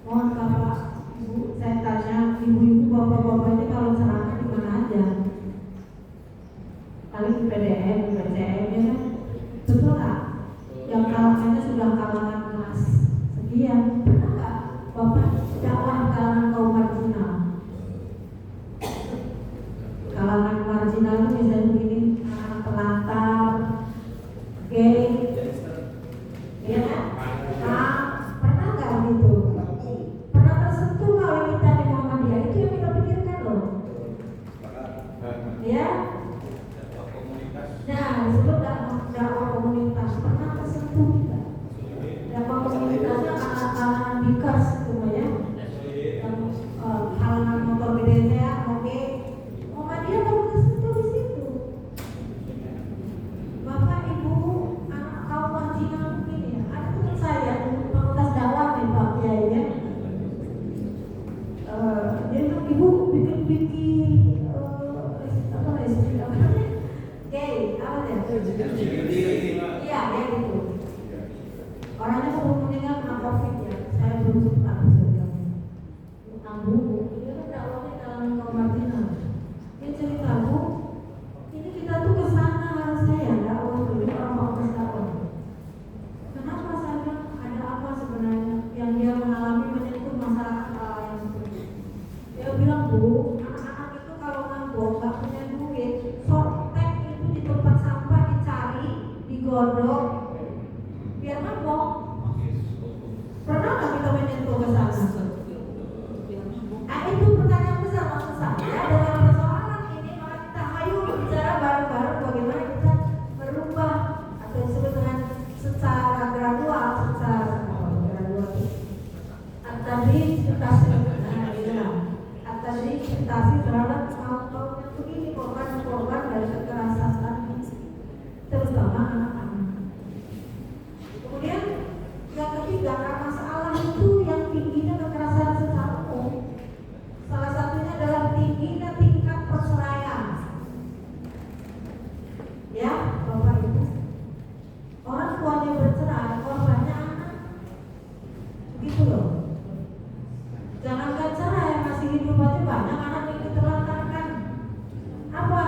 Mohon Bapak Ibu, saya tanya ibu-ibu bapak-bapaknya kalau ceramah di mana aja? Paling di PDM, di PCM ya kan? Betul nggak? Yang kalangannya sudah kalangan kelas sekian, pernah nggak Bapak dakwah kalangan kaum marginal? Kalangan marginal itu misalnya begini, anak pelantar, gay, ya kan? Nah, pernah nggak gitu? Pernah tersentuh nggak wanita di Muhammadiyah? Itu yang kita pikirkan loh, ya? Nah, disebut dakwah komunitas. Pernah tersentuh tidak? Dakwah komunitasnya kalangan bikers gitu ya, kalangan motor gede saya, oke. Muhammadiyah baru tersentuh di situ. Bapak Ibu anak kaum marginal begini ya, ada teman saya di fakultas dakwah nih Pak Kiai ya. Dia bilang Ibu bikin apa namanya? Gay, apa ya? Iya, ya gitu. Orangnya baru meninggal karena COVID ya. Saya belum sempat bisa bilang. Bu, dia kan dakwahnya dalam kaum marginal. Dia cerita Bu, ini kita tuh kesana harusnya ya dakwah dulu orang-orang dakwah. Kenapa saya bilang ada apa sebenarnya yang dia mengalami menyentuh masyarakat yang seperti itu? Dia bilang Bu, anak-anak itu kalau ngambok nggak punya duit, sortek itu di tempat sampah dicari, digodok, biar ngambok. Pernah nggak kita menyentuh ke sana? tiga akar masalah itu yang tingginya kekerasan secara umum. Salah satunya adalah tingginya tingkat perceraian. Ya, Bapak Ibu. Orang tuanya bercerai, korbannya anak. Begitu loh. Jangankan cerai, masih hidup aja banyak anak yang ditelantarkan. Apa?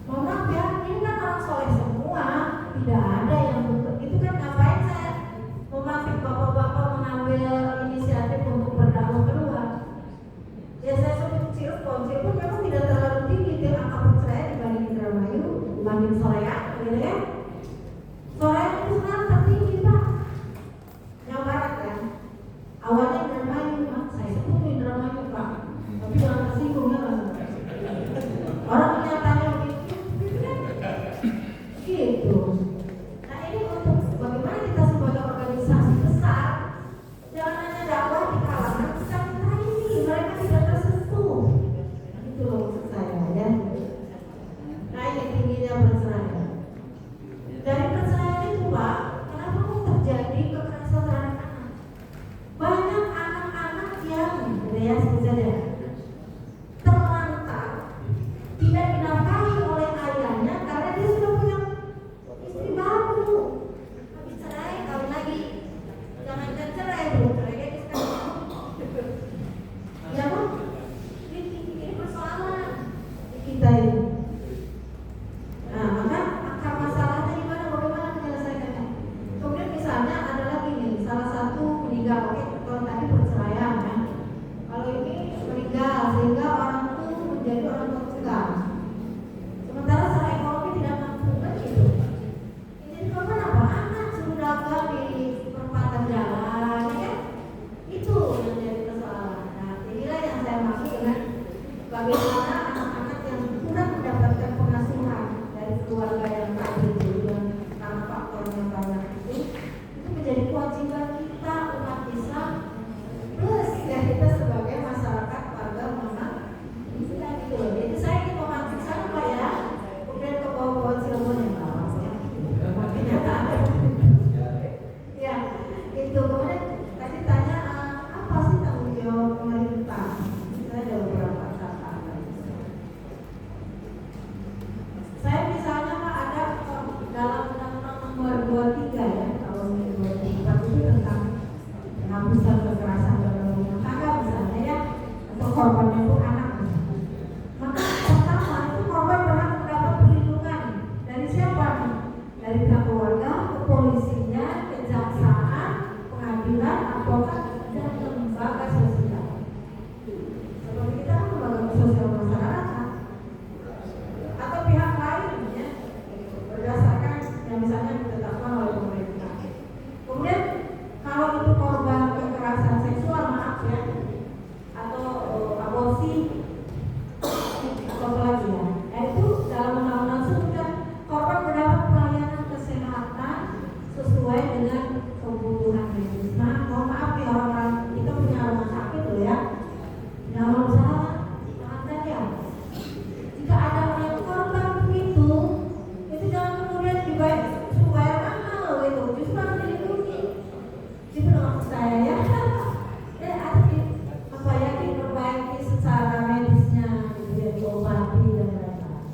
Mohon maaf ya, ini kan orang soleh semua, tidak ada yang itu kan ngapain saya memakai bapak-bapak mengambil inisiatif untuk berdakwah keluar. Ya saya sebut Cirebon memang tidak terlalu tinggi dia angka perceraian dibanding Indramayu, dibanding Soreang, gitu ya. Soreang itu sekarang tertinggi Pak, yang barat ya. Awalnya Indramayu, saya sebut Indramayu Pak, tapi jangan tersinggung ya. Orang nyatanya begitu, gitu. Nah ini untuk bagaimana kita sebagai organisasi besar, jangan hanya dakwah di kalangan kita ini, mereka tidak tersentuh. Itu loh maksud saya ya. Nah ini tingginya perceraian. Dari perceraian itu Pak, kenapa kok terjadi kekerasan terhadap anak? Banyak anak-anak yang ya saja terlantar, tidak dinafkahi oleh ayahnya karena dia sudah punya istri baru. Habis cerai kawin lagi. Jangan cerai belum cerai kayak sekarang. Ya kan? Ini persoalan di kita ini. Nah, maka akar masalahnya gimana? Bagaimana menyelesaikannya? Kemudian misalnya ada lagi nih, salah satu meninggal. Oke, kalau tadi perceraian ya. Kalau ini meninggal sehingga orang itu menjadi orang tertekan. Sementara secara ekonomi tidak mampu kan gitu. Jadi korban apa? Anak suruh dagang di perempatan jalan, ya kan? Itu yang jadi persoalan. Nah, inilah yang saya maksud dengan bagaimana anak-anak yang kurang mendapatkan pengasuhan dari keluarga yang tadi itu, yang karena faktornya banyak itu menjadi kewajiban kita umat Islam plus ya kita sebagai masyarakat warga Muhammad Islam gitu loh. Jadi saya ingin memancing sana Pak ya, kemudian ke bawah-bawah Cirebon yang bawah ya. Kenyataan. Ya, itu kemudian tadi tanya apa sih tanggung jawab pemerintah? Saya ada beberapa catatan. Saya misalnya Pak ada dalam Undang-Undang Nomor 23 ya tahun 2004 itu tentang penghapusan kekerasan dalam rumah tangga misalnya ya, atau korbannya itu anak. Maka pertama itu korban berhak mendapat perlindungan dari siapa nih? Dari pihak keluarga, kepolisinya, kejaksaan, pengadilan, advokat, dan lembaga sosial. Seperti kita kan lembaga sosial masyarakat atau pihak lain ya, berdasarkan yang misalnya ditetapkan oleh pemerintah. Kemudian kalau itu korban kekerasan seksual maaf ya, atau aborsi atau apa lagi ya, itu dalam undang-undang sebutkan korban mendapat pelayanan kesehatan sesuai dengan kebutuhan medis. Nah, mohon maaf ya orang-orang kita punya rumah sakit loh ya, jangan usaha maafkan ya. Jika ada yang korban begitu, itu jangan kemudian dibayar mahal gitu, justru harus dilindungi. Itu maksud saya ya. Ya ada apa ya diperbaiki secara medisnya, gitu ya, diobati dan lain-lain.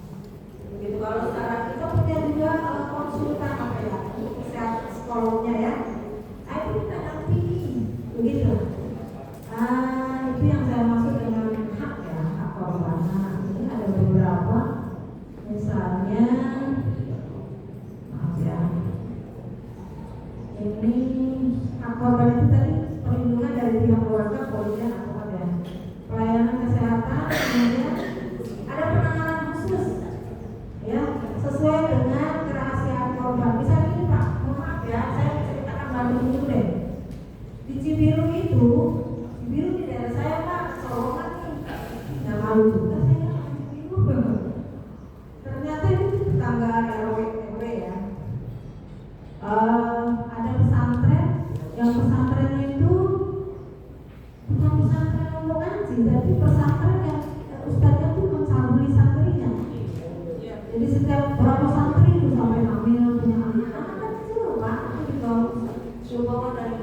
Begitu kalau sekarang kita punya juga konsultan apa ya, kesehatan psikolognya ya. Nah itu kita dampingi, begitu. Itu yang saya maksud dengan hak ya, hak korban. Nah, ini ada beberapa, misalnya, maaf ya, ini hak korban itu tadi perlindungan dari pihak keluarga, kepolisian, atau ada pelayanan kesehatan, kemudian ada penanganan khusus, ya, sesuai dengan kerahasiaan korban. Misalnya ini Pak, mohon maaf ya, saya ceritakan Bandung dulu deh. Di Cibiru itu, Cibiru di daerah saya Pak, Solongan nih, nggak malu juga saya Cibiru. Ternyata itu tetangga RW ya. Ada pesantren, yang pesantrennya itu bukan pesantren ngomong ngaji, tapi pesantren yang ustadznya itu mencabuli santrinya. Jadi setiap berapa santri itu sampai hamil punya anak kecil Pak, itu dibawa dari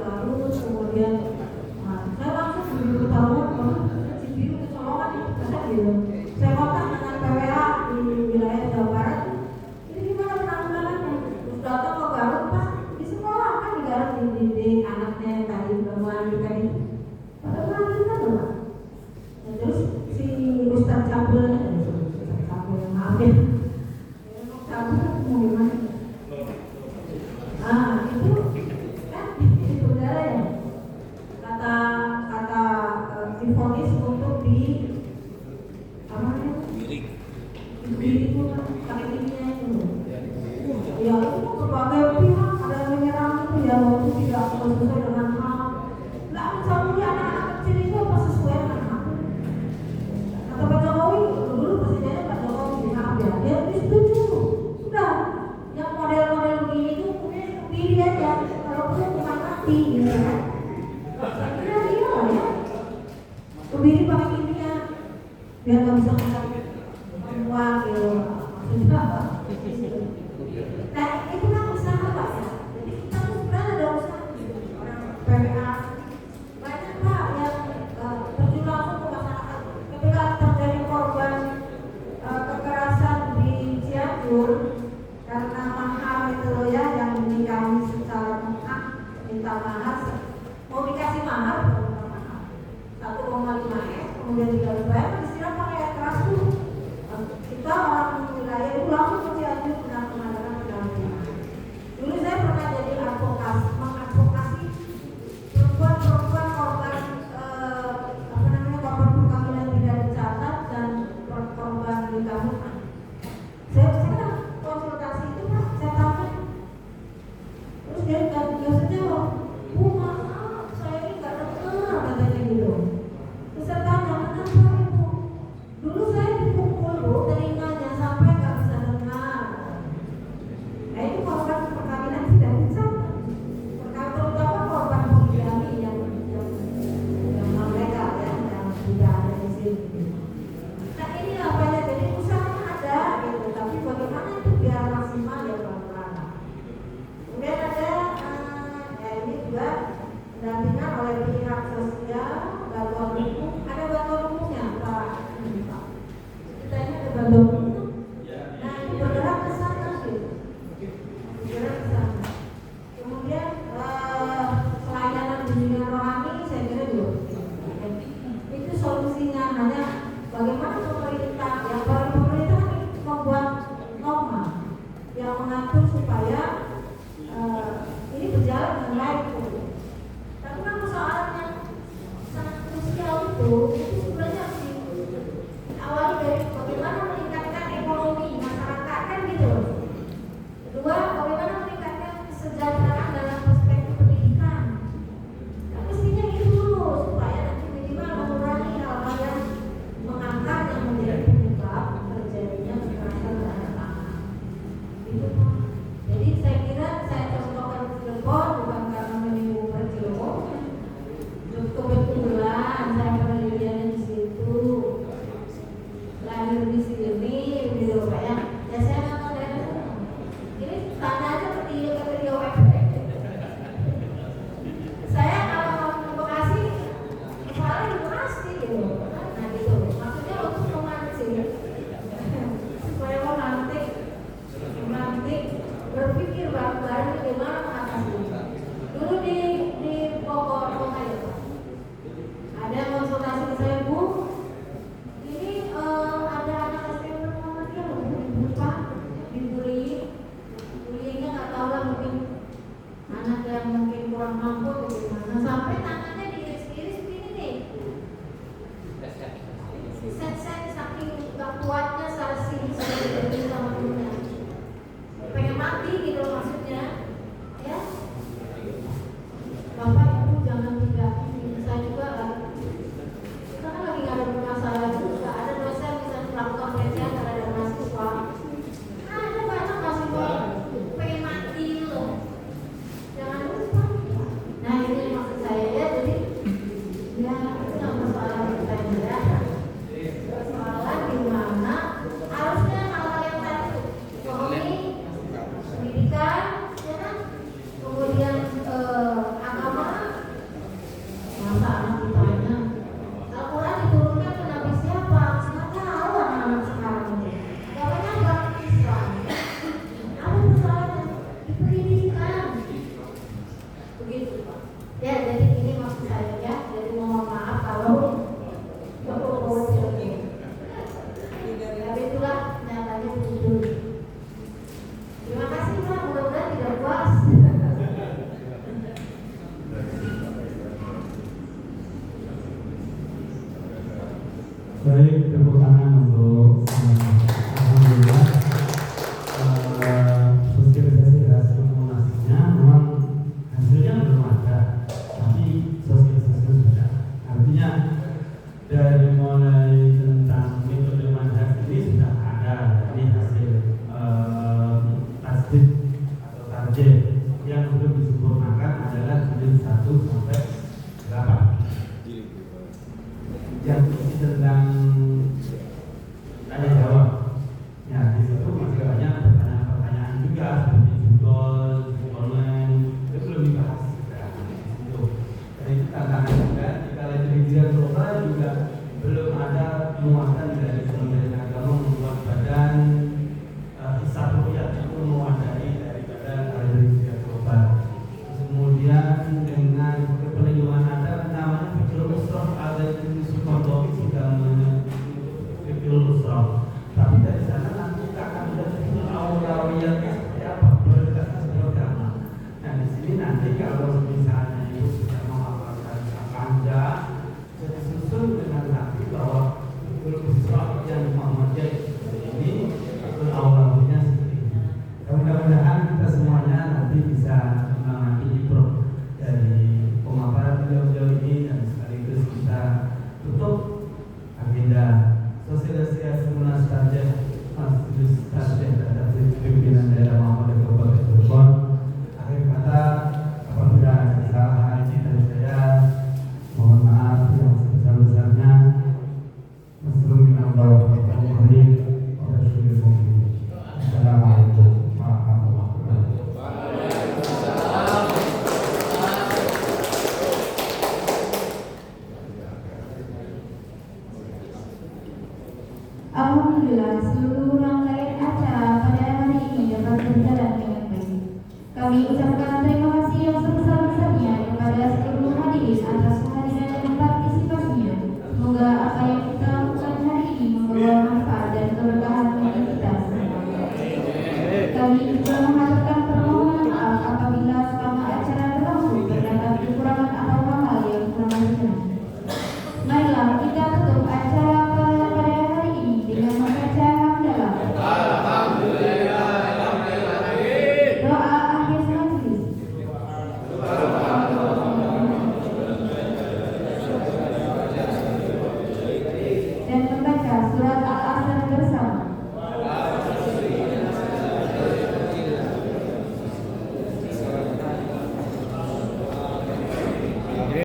gitu kan. Saya kira iya lah ya. Kebiri pakai kimia biar nggak bisa makan uang gitu. Maksudnya apa? Nah itu kan usaha Pak ya. Jadi kita tuh sebenarnya ada usaha orang PPA banyak Pak yang terjun langsung ke masyarakat. Ketika terjadi korban kekerasan di Cianjur karena mahar itu loh ya, yang menikahi secara minta mahar, mau dikasih mahar bukan minta mahar 1,5 M, kemudian tidak dibayar, disiram pakai air keras tuh. Kita orang wilayah itu langsung ke Cianjur mengadakan pendampingan. Dulu saya pernah jadi mengadvokasi perempuan-perempuan korban korban perkawinan tidak dicatat dan korban nikah. Saya konsultasi itu Pak, saya tanya, terus dia jawab, Bu maaf, saya ini nggak dengar katanya gitu. Terus saya tanya, kenapa Ibu? Dulu saya dipukul Bu, telinganya sampai nggak bisa dengar. Nah itu korban perkawinan tidak dicatat. Terutama korban poligami yang mereka yang tidak ada di sini. Nah ini apa ya, jadi usaha ada gitu, tapi bagaimana itu biar maksimal ya pelan-pelan. Kemudian ada ini juga pendampingan oleh pihak sosial, bantuan hukum, ada bantuan hukumnya Pak. Kita ini ada bantuan hukum. Nah itu bergerak ke sana gitu, bergerak ke sana. Kemudian pelayanan bimbingan rohani saya kira juga itu solusinya hanya bagaimana pemerintah membuat norma yang mengatur supaya ini berjalan dengan baik. Tapi kan persoalan yang sangat krusial itu sebenarnya harus diawali dari bagaimana meningkatkan ekonomi masyarakat kan gitu. Kedua, bagaimana meningkatkan kesejahteraan dalam perspektif pendidikan. Nah, mestinya itu dulu supaya nanti minimal mengurangi hal-hal yang mengangkat yang menjadi penyebab terjadinya kekerasan terhadap anak. Itu Pak. Jadi saya kira saya contohkan Cirebon bukan karena menyinggung Cirebon. Kebetulan saya penelitiannya di situ, lahir di sini, gitu Pak ya. Ya saya nggak tahu daerah. Ini tanya aja ke Rio Efek. Saya kalau mau ke Bekasi, soalnya di Bekasi gitu. Nah gitu. Maksudnya untuk memancing supaya memantik berpikir bareng-bareng bagaimana mengatasi. Dulu di Bogor ya Pak, ada konsultasi ke saya, Bu. Ini ada anak SMP Muhammadiyah lupa dibully, bullyingnya nggak tahu lah, mungkin anak yang mungkin kurang mampu atau gimana, sampai tangannya diiris-iris begini nih. Set saking nggak kuatnya sarsi sama dunia, pengen mati gitu maksudnya, ya. Bapak Ibu jangan tidak ini, saya juga kita kan lagi nggak ada masalah juga, ada dosen misalnya melakukan pelecehan terhadap mahasiswa, ada banyak mahasiswa pengen mati loh, jangan lupa. Nah ini maksud saya ya, jadi ya itu nggak masalah kita ya, persoalan di mana harusnya hal-hal yang tadi ekonomi, pendidikan, ya kan, kemudian agama, masa anak ditanya Al-Quran diturunkan ke Nabi siapa? Nggak tahu anak-anak sekarang ini. Agamanya agama Islam. Apa persoalannya? Di pendidikan. Begitu Pak. Ya jadi ini maksud saya ya. Jadi mohon maaf kalau tapi itulah nyatanya begitu. Terima kasih Pak. Mudah-mudahan tidak puas. Baik, tepuk tangan untuk alhamdulillah sosialisasi hasil komunikasinya memang hasilnya belum ada, tapi sosialisasi sudah. Artinya dari mulai tentang metode manhaj ini sudah ada, ini hasil tasdik atau target yang untuk disempurnakan adalah jilid 1 tantangan juga di kala hijriah global juga belum ada muatan dari Kementerian Agama membuat badan hisab ruqyah itu mewadai daripada kala hijriah global. Kemudian dengan peninjauan ada namanya Fikrul Usrah, ada Yusuf Kondowi sudah Fikrul Usrah. Tapi dari sana nanti akan ada Fikrul Aulawiyatnya seperti apa, prioritasnya seperti apa. Nah di sini nanti kalau misalnya itu sudah menghafalkan Anda, jadi susun dengan nanti bahwa Fikrul Usrah yang Muhammadiyah seperti ini, Fikrul Aulawiyatnya seperti ini. Mudah-mudahan kita semuanya nanti bisa mengamati ibrah dari pemaparan beliau ini dan sekaligus kita tutup agenda sosialisasi munas tajah Masjid Tajah terhadap pimpinan daerah Muhammadiyah Kabupaten Cirebon. Akhir kata, apabila ada kesalahan dari saya, mohon maaf yang sebesar-besarnya. Assalamualaikum warahmatullahi wabarakatuh. Alhamdulillah seluruh